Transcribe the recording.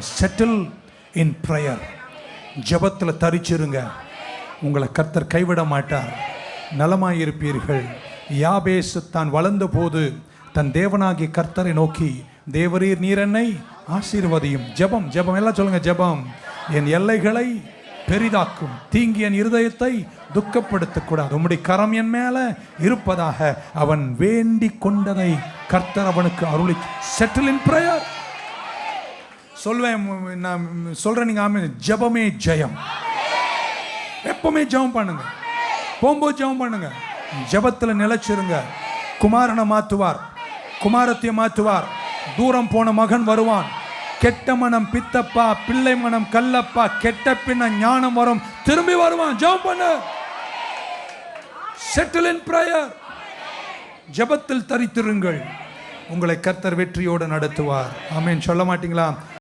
Settle in prayer. ஜெபத்தில் தரிச்சிருங்க. உங்களை கர்த்தர் கைவிட மாட்டார். நலமாயிருப்பீர்கள். யாபேசு தான் வளர்ந்த போது தன் தேவனாகிய கர்த்தரை நோக்கி, தேவரீர் நீர் என்னை ஆசீர்வதியும். ஜெபம் ஜெபம் எல்லாம் சொல்லுங்க. ஜெபம் என் எல்லைகளை பெரிதாக்கும், தீங்கி என் இருதயத்தை துக்கப்படுத்தக்கூடாது, உம்முடைய கரம் என் மேல இருப்பதாக அவன் வேண்டிக் கொண்டதை கர்த்தர் அவனுக்கு அருளி. Settle in prayer. சொல்வேன், நான் சொல்றேன், நீங்க ஆமே. ஜெபமே ஜெயம். எப்பவுமே ஜெபம் பண்ணுங்க. போகும்போது ஜெபம் பண்ணுங்க. ஜெபத்தில் நிலைச்சிருங்க. குமாரனை மாற்றுவார், குமாரத்தை மாற்றுவார். தூரம் போன மகன் வருவான். கெட்ட மனம் பித்தப்பா, பிள்ளை மனம் கல்லப்பா. கெட்ட பின்ன ஞானம் வரும், திரும்பி வருவான். ஜெபம் பண்ணு. Settle in prayer. ஜெபத்தில் தரித்திருங்கள். உங்களை கர்த்தர் வெற்றியோடு நடத்துவார். ஆமென். சொல்ல மாட்டீங்களா?